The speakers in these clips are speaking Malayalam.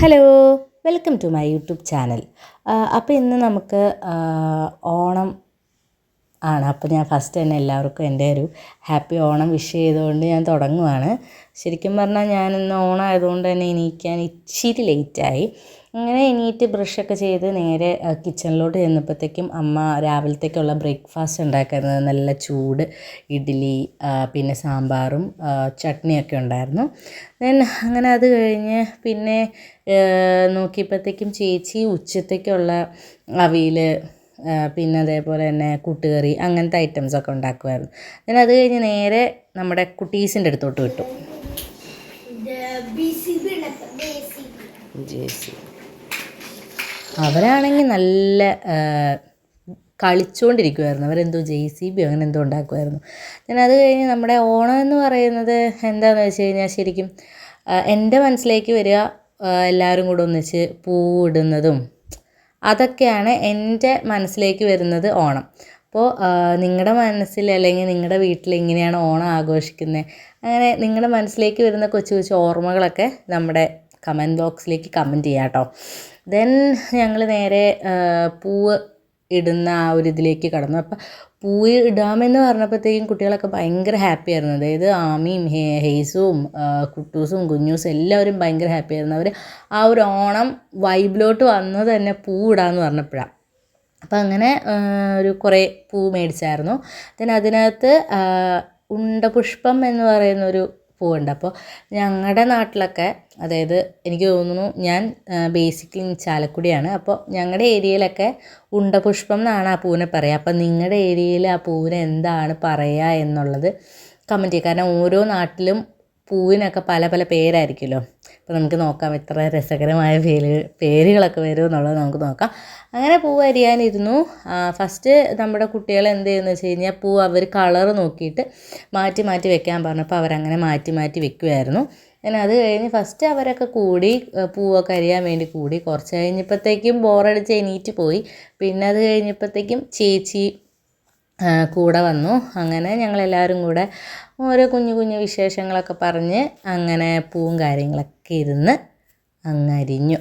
Hello, welcome to my YouTube channel. അപ്പോൾ ഇന്ന് നമുക്ക് ഓണം ആണ്. അപ്പോൾ ഞാൻ ഫസ്റ്റ് തന്നെ എല്ലാവർക്കും എൻ്റെ ഒരു ഹാപ്പി ഓണം വിഷ് ചെയ്തുകൊണ്ട് ഞാൻ തുടങ്ങുവാണ്. ശരിക്കും പറഞ്ഞാൽ ഞാനിന്ന് ഓണം ആയതുകൊണ്ട് തന്നെ എണീക്കാൻ ഇച്ചിരി ലേറ്റായി. അങ്ങനെ എണീറ്റ് ബ്രഷൊക്കെ ചെയ്ത് നേരെ കിച്ചണിലോട്ട് ചെന്നപ്പോഴത്തേക്കും അമ്മ രാവിലത്തേക്കുള്ള ബ്രേക്ക്ഫാസ്റ്റ് ഉണ്ടാക്കുന്നത് നല്ല ചൂട് ഇഡ്ഡലി, പിന്നെ സാമ്പാറും ചട്നിയൊക്കെ ഉണ്ടായിരുന്നു. ദെൻ അങ്ങനെ അത് കഴിഞ്ഞ് പിന്നെ നോക്കിയപ്പോഴത്തേക്കും ചേച്ചി ഉച്ചത്തേക്കുള്ള അവിയൽ, പിന്നെ അതേപോലെ തന്നെ കൂട്ടുകറി, അങ്ങനത്തെ ഐറ്റംസൊക്കെ ഉണ്ടാക്കുമായിരുന്നു. then അത് കഴിഞ്ഞ് നേരെ നമ്മുടെ കുട്ടീസിൻ്റെ അടുത്തോട്ട് വിട്ടു. അവരാണെങ്കിൽ നല്ല കളിച്ചുകൊണ്ടിരിക്കുമായിരുന്നു. അവരെന്തോ JCB അങ്ങനെ എന്തോ ഉണ്ടാക്കുമായിരുന്നു. then അത് കഴിഞ്ഞ് നമ്മുടെ ഓണം എന്ന് പറയുന്നത് എന്താണെന്ന് വെച്ച് കഴിഞ്ഞാൽ ശരിക്കും എൻ്റെ മനസ്സിലേക്ക് വരിക എല്ലാവരും കൂടെ ഒന്നിച്ച് പൂവിടുന്നതും അതൊക്കെയാണ് എൻ്റെ മനസ്സിലേക്ക് വരുന്നത് ഓണം. അപ്പോൾ നിങ്ങളുടെ മനസ്സിൽ അല്ലെങ്കിൽ നിങ്ങളുടെ വീട്ടിൽ എങ്ങനെയാണ് ഓണം ആഘോഷിക്കുന്നത്, അങ്ങനെ നിങ്ങളുടെ മനസ്സിലേക്ക് വരുന്ന കൊച്ചു കൊച്ചു ഓർമ്മകളൊക്കെ നമ്മുടെ കമൻറ്റ് ബോക്സിലേക്ക് കമൻറ്റ് ചെയ്യാം കേട്ടോ. ദെൻ ഞങ്ങൾ നേരെ പൂവ് ഇടുന്ന ആ ഒരു ഇതിലേക്ക് കടന്നു. അപ്പം പൂവ് ഇടാമെന്ന് പറഞ്ഞപ്പോഴത്തേക്കും കുട്ടികളൊക്കെ ഭയങ്കര ഹാപ്പി ആയിരുന്നു. അതായത് ആമിയും ഹെയ്സും കുട്ടൂസും കുഞ്ഞൂസും എല്ലാവരും ഭയങ്കര ഹാപ്പി ആയിരുന്നു. അവർ ആ ഒരു ഓണം വൈബിലോട്ട് വന്നത് തന്നെ പൂവിടാമെന്ന് പറഞ്ഞപ്പോഴാണ്. അപ്പം അങ്ങനെ ഒരു കുറേ പൂ മേടിച്ചായിരുന്നു. അതിനകത്ത് ഉണ്ടപുഷ്പം എന്ന് പറയുന്നൊരു പൂവുണ്ട്. അപ്പോൾ ഞങ്ങളുടെ നാട്ടിലൊക്കെ, അതായത് എനിക്ക് തോന്നുന്നു ഞാൻ ബേസിക്കലി ചാലക്കുടിയാണ്, അപ്പോൾ ഞങ്ങളുടെ ഏരിയയിലൊക്കെ ഉണ്ടപുഷ്പം എന്നാണ് ആ പൂവിനെ പറയുക. അപ്പം നിങ്ങളുടെ ഏരിയയിൽ ആ പൂവിനെ എന്താണ് പറയുക എന്നുള്ളത് കമൻറ്റ് ചെയ്യുക. കാരണം ഓരോ നാട്ടിലും പൂവിനൊക്കെ പല പല പേരായിരിക്കുമല്ലോ. അപ്പോൾ നമുക്ക് നോക്കാം എത്ര രസകരമായ പേരുകളൊക്കെ വരും എന്നുള്ളത് നമുക്ക് നോക്കാം. അങ്ങനെ പൂവ് അരിയാനിരുന്നു. ഫസ്റ്റ് നമ്മുടെ കുട്ടികൾ എന്ത് ചെയ്യുമെന്ന് വെച്ച് കഴിഞ്ഞാൽ പൂ അവർ കളറ് നോക്കിയിട്ട് മാറ്റി മാറ്റി വെക്കാൻ പറഞ്ഞപ്പോൾ അവരങ്ങനെ മാറ്റി മാറ്റി വെക്കുമായിരുന്നു. പിന്നെ അത് കഴിഞ്ഞ് ഫസ്റ്റ് അവരൊക്കെ കൂടി പൂവൊക്കെ അരിയാൻ വേണ്ടി കൂടി. കുറച്ച് കഴിഞ്ഞപ്പോഴത്തേക്കും ബോറടിച്ച് എണീറ്റ് പോയി. പിന്നെ അത് കഴിഞ്ഞപ്പോഴത്തേക്കും ചേച്ചി കൂടെ വന്നു. അങ്ങനെ ഞങ്ങളെല്ലാവരും കൂടെ ഓരോ കുഞ്ഞു കുഞ്ഞു വിശേഷങ്ങളൊക്കെ പറഞ്ഞ് അങ്ങനെ പൂവും കാര്യങ്ങളൊക്കെ ഇരുന്ന് അങ്ങരിഞ്ഞു.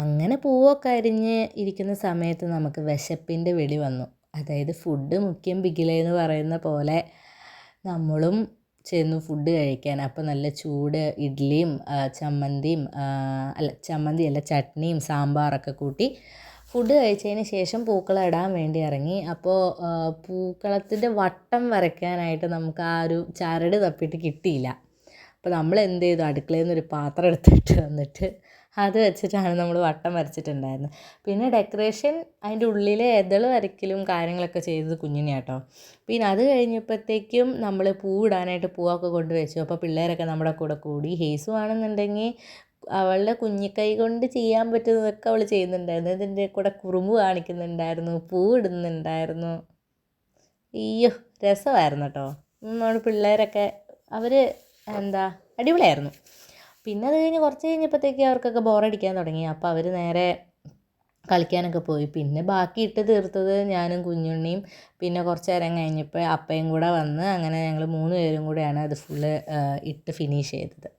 അങ്ങനെ പൂവൊക്കെ അരിഞ്ഞ് ഇരിക്കുന്ന സമയത്ത് നമുക്ക് വിശപ്പിൻ്റെ വിളി വന്നു. അതായത് ഫുഡ് മുഖ്യം ബിഗിലെന്ന് പറയുന്ന പോലെ നമ്മളും ചെന്നു ഫുഡ് കഴിക്കാൻ. അപ്പോൾ നല്ല ചൂട് ഇഡ്ഡലിയും ചമ്മന്തിയല്ല ചട്നിയും സാമ്പാറൊക്കെ കൂട്ടി ഫുഡ് കഴിച്ചതിന് ശേഷം പൂക്കളം ഇടാൻ വേണ്ടി ഇറങ്ങി. അപ്പോൾ പൂക്കളത്തിൻ്റെ വട്ടം വരയ്ക്കാനായിട്ട് നമുക്ക് ആ ഒരു ചരട് തപ്പിയിട്ട് കിട്ടിയില്ല. അപ്പോൾ നമ്മൾ എന്ത് ചെയ്തു, അടുക്കളയിൽ നിന്നൊരു പാത്രം എടുത്തിട്ട് വന്നിട്ട് അത് വെച്ചിട്ടാണ് നമ്മൾ വട്ടം വരച്ചിട്ടുണ്ടായിരുന്നത്. പിന്നെ ഡെക്കറേഷൻ അതിൻ്റെ ഉള്ളിലെ എതൾ വരയ്ക്കലും കാര്യങ്ങളൊക്കെ ചെയ്തത് കുഞ്ഞിനെ കേട്ടോ. പിന്നെ അത് കഴിഞ്ഞപ്പോഴത്തേക്കും നമ്മൾ പൂവിടാനായിട്ട് പൂവൊക്കെ കൊണ്ട് വെച്ചു. അപ്പോൾ പിള്ളേരൊക്കെ നമ്മുടെ കൂടെ കൂടി. ഹേസു ആണെന്നുണ്ടെങ്കിൽ അവളുടെ കുഞ്ഞിക്കൈ കൊണ്ട് ചെയ്യാൻ പറ്റുന്നതൊക്കെ അവൾ ചെയ്യുന്നുണ്ടായിരുന്നു. ഇതിൻ്റെ കൂടെ കുറുമ്പ് കാണിക്കുന്നുണ്ടായിരുന്നു, പൂവിടുന്നുണ്ടായിരുന്നു. അയ്യോ രസമായിരുന്നു കേട്ടോ. നമ്മുടെ പിള്ളേരൊക്കെ അവർ അടിപൊളിയായിരുന്നു. പിന്നെ അത് കഴിഞ്ഞ് കുറച്ച് കഴിഞ്ഞപ്പോഴത്തേക്ക് അവർക്കൊക്കെ ബോറടിക്കാൻ തുടങ്ങി. അപ്പോൾ അവർ നേരെ കളിക്കാനൊക്കെ പോയി. പിന്നെ ബാക്കി ഇട്ട് തീർത്തത് ഞാനും കുഞ്ഞുണ്ണിയും. പിന്നെ കുറച്ച് നേരം കഴിഞ്ഞപ്പോൾ അപ്പയും കൂടെ വന്ന് അങ്ങനെ ഞങ്ങൾ 3 പേരും കൂടെയാണ് അത് ഫുള്ള് ഇട്ട് ഫിനിഷ് ചെയ്തത്.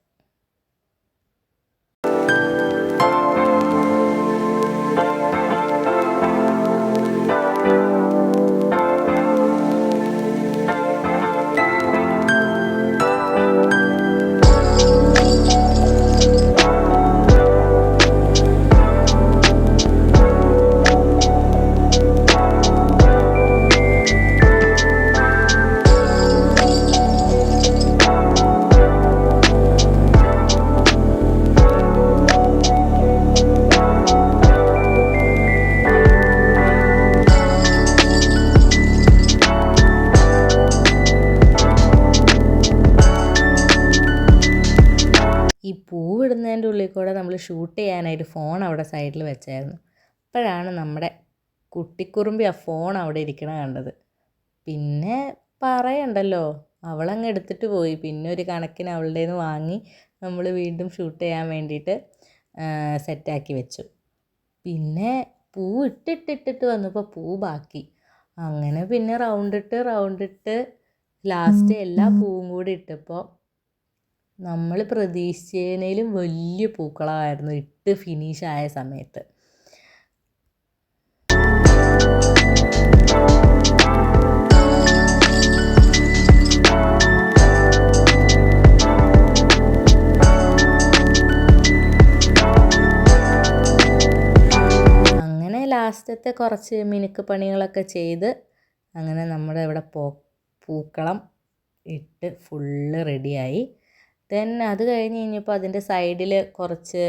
ഈ പൂവിടുന്നതിൻ്റെ ഉള്ളിൽ കൂടെ നമ്മൾ ഷൂട്ട് ചെയ്യാനായിട്ട് ഫോൺ അവിടെ സൈഡിൽ വെച്ചായിരുന്നു. അപ്പോഴാണ് നമ്മുടെ കുട്ടിക്കുറുമ്പി ആ ഫോൺ അവിടെ ഇരിക്കണ കണ്ടത്. പിന്നെ പറയണ്ടല്ലോ, അവളങ്ങ് എടുത്തിട്ട് പോയി. പിന്നെ ഒരു കണക്കിന് അവളുടെ നിന്ന് വാങ്ങി നമ്മൾ വീണ്ടും ഷൂട്ട് ചെയ്യാൻ വേണ്ടിയിട്ട് സെറ്റാക്കി വെച്ചു. പിന്നെ പൂ ഇട്ടിട്ടിട്ടിട്ട് വന്നപ്പോൾ പൂ ബാക്കി. അങ്ങനെ പിന്നെ റൗണ്ടിട്ട് ലാസ്റ്റ് എല്ലാ പൂവും കൂടി ഇട്ടപ്പോൾ നമ്മൾ പ്രതീക്ഷിച്ചതിനേലും വലിയ പൂക്കളമായിരുന്നു ഇട്ട് ഫിനിഷായ സമയത്ത്. അങ്ങനെ ലാസ്റ്റത്തെ കുറച്ച് മിനുക്ക് പണികളൊക്കെ ചെയ്ത് അങ്ങനെ നമ്മുടെ ഇവിടെ പൂക്കളം ഇട്ട് ഫുള്ള് റെഡിയായി. ദെൻ അത് കഴിഞ്ഞ് കഴിഞ്ഞപ്പോൾ അതിൻ്റെ സൈഡിൽ കുറച്ച്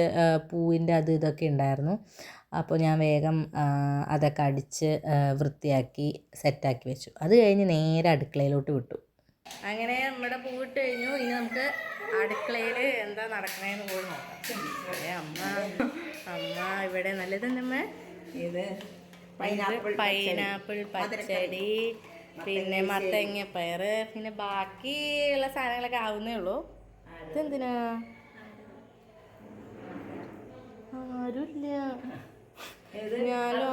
പൂവിൻ്റെ അത് ഇതൊക്കെ ഉണ്ടായിരുന്നു. അപ്പോൾ ഞാൻ വേഗം അതൊക്കെ അടിച്ച് വൃത്തിയാക്കി സെറ്റാക്കി വെച്ചു. അത് കഴിഞ്ഞ് നേരെ അടുക്കളയിലോട്ട് വിട്ടു. അങ്ങനെ നമ്മുടെ പൂവിട്ട് കഴിഞ്ഞു. ഇനി നമുക്ക് അടുക്കളയിൽ എന്താ നടക്കണേന്ന് പോയി നോക്കാം. അമ്മ ഇവിടെ നല്ലതെന്നമ്മ ഇത് പൈനാപ്പിൾ പച്ചടി, പിന്നെ മത്തങ്ങ പയർ, പിന്നെ ബാക്കിയുള്ള സാധനങ്ങളൊക്കെ ആവുന്നേ ഉള്ളൂ. ഇതെന്തിനാ ആരുമില്ല. ഞാനോ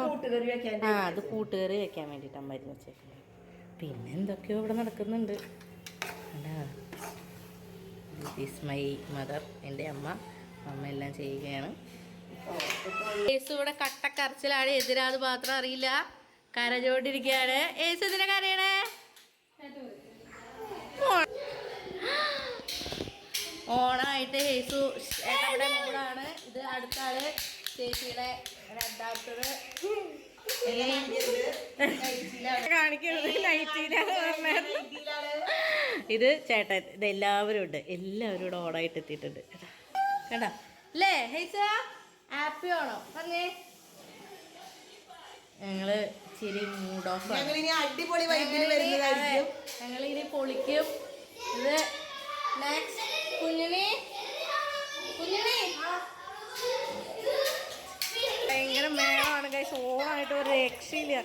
അത് കൂട്ടുകറി വെക്കാൻ വേണ്ടിയിട്ടാണ് മരുന്ന് വെച്ചേക്കുന്നത്. പിന്നെ എന്തൊക്കെയോ ഇവിടെ നടക്കുന്നുണ്ട്. ദിസ് മൈ മദർ, എൻ്റെ അമ്മ എല്ലാം ചെയ്യുകയാണ്. ഏസു ഇവിടെ കട്ടക്കരച്ചിലാണ്. എതിരാത് മാത്രം അറിയില്ല, കരഞ്ഞോണ്ടിരിക്കുകയാണ്. ഏസു ഇതിനെ കരയണേ. ഓണായിട്ട് ഏസു നമ്മുടെ മൂടാണ്. ഇത് അടുത്ത ആള് ചേച്ചിയുടെ രണ്ടാമത്തത് കാണിക്കുന്നത് നൈറ്റിയിലാണ് പറഞ്ഞത്. ഇത് ചേട്ടൻ. ഇത് എല്ലാവരും ഉണ്ട്, എല്ലാവരും ഇവിടെ ഓണായിട്ട് എത്തിയിട്ടുണ്ട് കേട്ടോ അല്ലേ ഹൈസ? ഹാപ്പി ആണോ പറഞ്ഞേ? ഞങ്ങള് ഇച്ചിരി മൂഡ് ഓഫ് ആണ്. ഞങ്ങളിനി പൊളിക്കും. ഇത് നെക്സ്റ്റ് കുഞ്ഞിനെ ഭയങ്കര മേളമാണ് ഗൈസ്. ഓണായിട്ട് ഒരു രക്ഷയില്ല.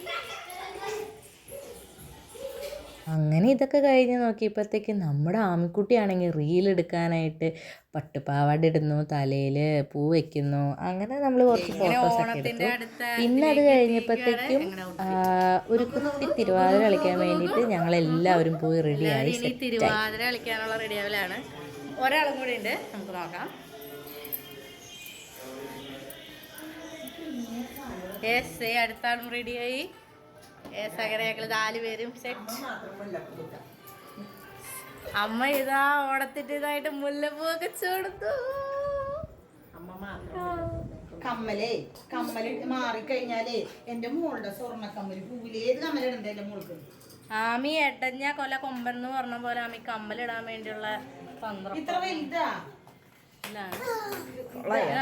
അങ്ങനെ ഇതൊക്കെ കഴിഞ്ഞ് നോക്കിയപ്പോഴത്തേക്ക് നമ്മുടെ ആമിക്കുട്ടിയാണെങ്കിൽ റീലെടുക്കാനായിട്ട് പട്ടുപാവാട ഇടുന്നു, തലയിൽ പൂ വയ്ക്കുന്നു. അങ്ങനെ നമ്മൾ കുറച്ച് ഫോട്ടോസൊക്കെ എടുത്തു. പിന്നെ അത് കഴിഞ്ഞപ്പോഴത്തേക്കും ഒരു കുട്ടി തിരുവാതിര കളിക്കാൻ വേണ്ടിയിട്ട് ഞങ്ങളെല്ലാവരും പോയി റെഡിയായി. തിരുവാതിര കളിക്കാനുള്ള റെഡിയാവലാണ്. ഒരാളും കൂടി ഉണ്ട്, നമുക്ക് നോക്കാം. യെസ്, അടുത്താളും റെഡിയായി. അങ്ങനെ ഞങ്ങൾ 4 പേരും സെറ്റ്. അമ്മ ഇതാ ഓണത്തിന്റെ ഇതായിട്ട് മുല്ലപ്പൂ ഒക്കെ കൊടുത്തു. കമ്മല് മാറിക്കഴിഞ്ഞാലേ എന്റെ മോളുടെ സ്വർണ്ണ കമ്മല് പൂവിൽ ഏത് കമ്മലിടണ്ട എന്റെ മോൾക്ക്. ആമി എടഞ്ഞ കൊല കൊമ്പെന്ന് പറഞ്ഞ പോലെ ആമി കമ്മലിടാൻ വേണ്ടിയുള്ള തന്ത്രം. ഇത്ര വലുതാ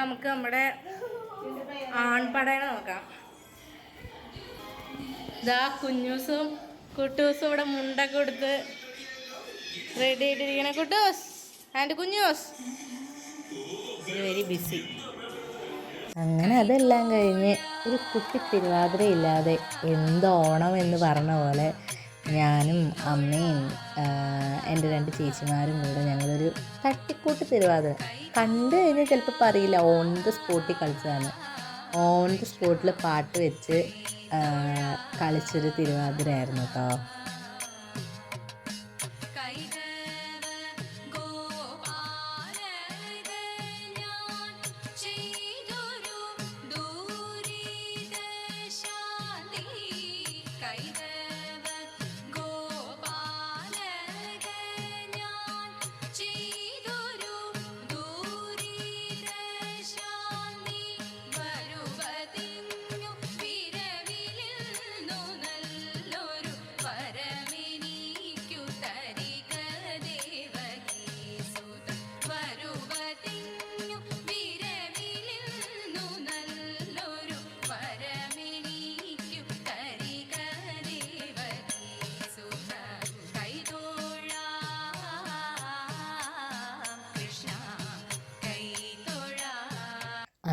നമുക്ക് നമ്മുടെ ആൺപടേനെ നോക്കാം. ഇതാ കുഞ്ഞൂസും കുട്ടൂസും ഇവിടെ മുണ്ടൊക്കെ കൊടുത്ത് റെഡി ആയിട്ടിരിക്കണേ. Kuttus and Kunjus very busy. അങ്ങനെ അതെല്ലാം കഴിഞ്ഞ് ഒരു കുട്ടി തിരുവാതിര ഇല്ലാതെ എന്തോണം എന്ന് പറഞ്ഞ പോലെ ഞാനും അമ്മയും എൻ്റെ 2 ചേച്ചിമാരും കൂടെ ഞങ്ങളൊരു തട്ടിക്കൂട്ട് തിരുവാതിര കണ്ടു കഴിഞ്ഞാൽ ചിലപ്പോൾ പറയില്ല ഓൺ ദ സ്പോട്ടിൽ കളിച്ചതാണ്. ഓൺ ദ സ്പോട്ടിൽ പാട്ട് വെച്ച് കളിച്ചൊരു തിരുവാതിരയായിരുന്നു കേട്ടോ.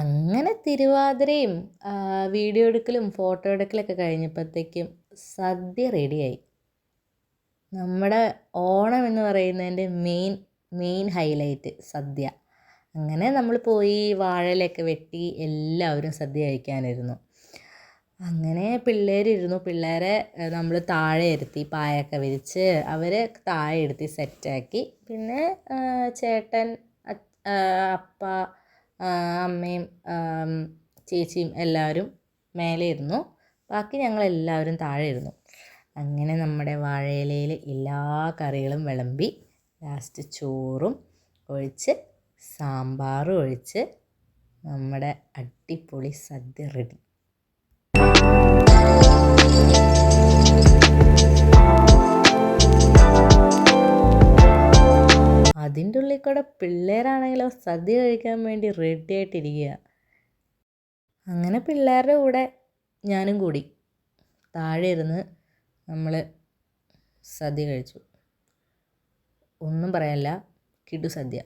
അങ്ങനെ തിരുവാതിരയും വീഡിയോ എടുക്കലും ഫോട്ടോ എടുക്കലൊക്കെ കഴിഞ്ഞപ്പോഴത്തേക്കും സദ്യ റെഡിയായി. നമ്മുടെ ഓണം എന്ന് പറയുന്നതിൻ്റെ മെയിൻ ഹൈലൈറ്റ് സദ്യ. അങ്ങനെ നമ്മൾ പോയി വാഴയിലൊക്കെ വെട്ടി എല്ലാവരും സദ്യ കഴിക്കാനിരുന്നു. അങ്ങനെ പിള്ളേരിരുന്നു. പിള്ളേരെ നമ്മൾ താഴെ ഇരുത്തി പായൊക്കെ വിരിച്ച് അവർ താഴെ ഇരുത്തി സെറ്റാക്കി. പിന്നെ ചേട്ടൻ, അപ്പ, അമ്മയും ചേച്ചിയും എല്ലാവരും മേലെ ഇരുന്നു. ബാക്കി ഞങ്ങളെല്ലാവരും താഴെ ഇരുന്നു. അങ്ങനെ നമ്മുടെ വാഴയിലയിൽ എല്ലാ കറികളും വിളമ്പി. ലാസ്റ്റ് ചോറും ഒഴിച്ച് സാമ്പാറും ഒഴിച്ച് നമ്മുടെ അടിപൊളി സദ്യ റെഡി. അതിൻ്റെ ഉള്ളിൽ കൂടെ പിള്ളേരാണെങ്കിലോ സദ്യ കഴിക്കാൻ വേണ്ടി റെഡി ആയിട്ടിരിക്കുക. അങ്ങനെ പിള്ളേരുടെ കൂടെ ഞാനും കൂടി താഴെ ഇരുന്ന് നമ്മൾ സദ്യ കഴിച്ചു. ഒന്നും പറയാനില്ല, കിടു സദ്യ.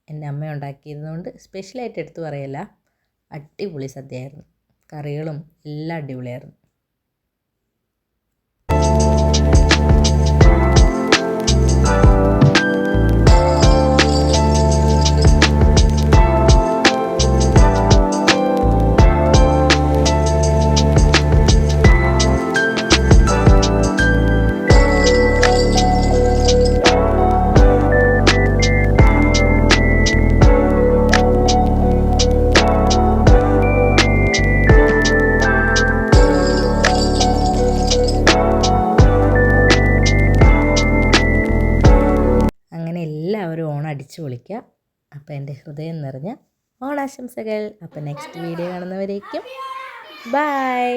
എൻ്റെ അമ്മ ഉണ്ടാക്കിയിരുന്നതുകൊണ്ട് സ്പെഷ്യലായിട്ട് എടുത്തു പറയല്ല, അടിപൊളി സദ്യയായിരുന്നു. കറികളും എല്ലാം അടിപൊളിയായിരുന്നു. അങ്ങനെ എല്ലാവരും ഓണം അടിച്ചു പൊളിക്കുക. അപ്പോൾ എൻ്റെ ഹൃദയം നിറഞ്ഞ ഓണാശംസകൾ. അപ്പോൾ നെക്സ്റ്റ് വീഡിയോ കാണുന്നവരേക്കും ബൈ.